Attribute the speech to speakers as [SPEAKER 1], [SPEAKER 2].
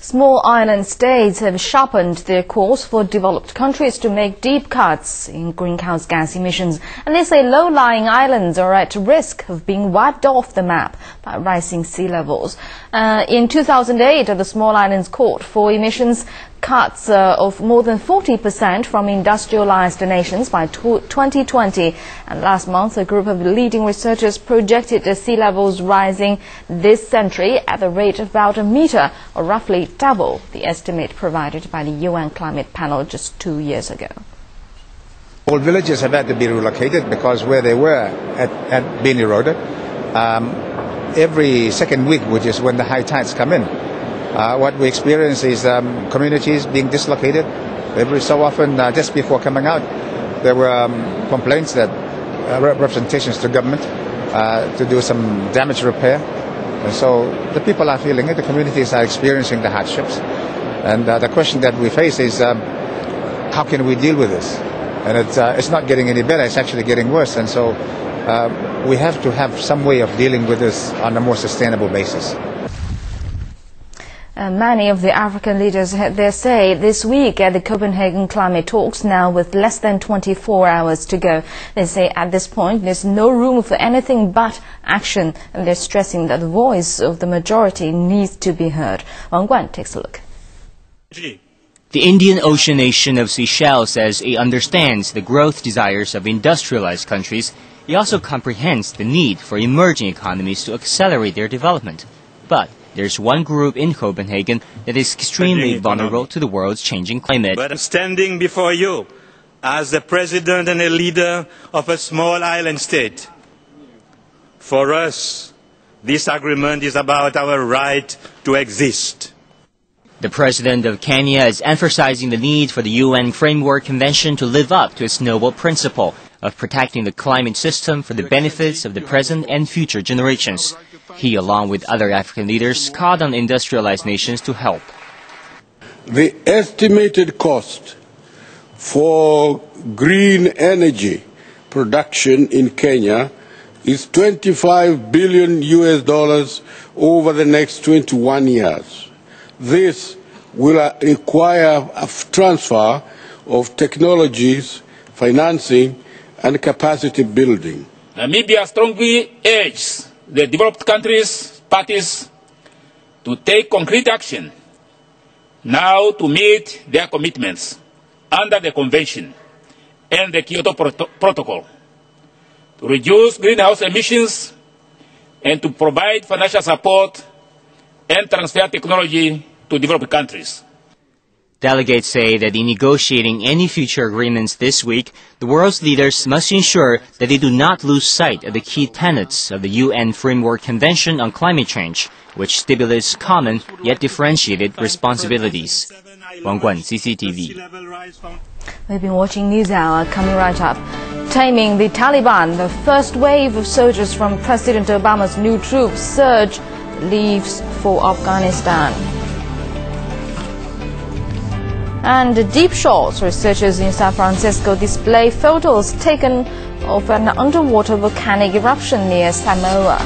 [SPEAKER 1] Small island states have sharpened their course for developed countries to make deep cuts in greenhouse gas emissions, and they say low-lying islands are at risk of being wiped off the map by rising sea levels. In 2008, the small islands called for emissions cuts of more than 40% from industrialized nations by 2020. And last month, a group of leading researchers projected the sea levels rising this century at the rate of about a meter, or roughly double the estimate provided by the UN Climate Panel just 2 years ago.
[SPEAKER 2] All villages have had to be relocated because where they were had been eroded. Every second week, which is when the high tides come in, what we experience is communities being dislocated. Every so often, just before coming out, there were complaints that representations to government to do some damage repair. And so the people are feeling it, the communities are experiencing the hardships. And the question that we face is how can we deal with this? And it's not getting any better, it's actually getting worse. And so we have to have some way of dealing with this on a more sustainable basis.
[SPEAKER 1] Many of the African leaders had their say this week at the Copenhagen climate talks, now with less than 24 hours to go. They say at this point there's no room for anything but action, and they're stressing that the voice of the majority needs to be heard. Wang Guan takes a look.
[SPEAKER 3] The Indian Ocean nation of Seychelles says it understands the growth desires of industrialized countries. It also comprehends the need for emerging economies to accelerate their development. But there's one group in Copenhagen that is extremely vulnerable to the world's changing climate.
[SPEAKER 4] But I'm standing before you as the president and a leader of a small island state. For us, this agreement is about our right to exist.
[SPEAKER 3] The president of Kenya is emphasizing the need for the UN Framework Convention to live up to its noble principle of protecting the climate system for the benefits of the present and future generations. He, along with other African leaders, called on industrialized nations to help.
[SPEAKER 5] The estimated cost for green energy production in Kenya is $25 billion over the next 21 years. This will require a transfer of technologies, financing, and capacity building.
[SPEAKER 6] Namibia strongly urges the developed countries' parties to take concrete action now to meet their commitments under the Convention and the Kyoto Protocol, to reduce greenhouse emissions and to provide financial support and transfer technology to developed countries.
[SPEAKER 3] Delegates say that in negotiating any future agreements this week, the world's leaders must ensure that they do not lose sight of the key tenets of the UN Framework Convention on Climate Change, which stipulates common yet differentiated responsibilities. Wang Guan, CCTV.
[SPEAKER 1] We've been watching News Hour. Coming right up. Taming the Taliban, the first wave of soldiers from President Obama's new troop surge leaves for Afghanistan. And deep shots, researchers in San Francisco display photos taken of an underwater volcanic eruption near Samoa.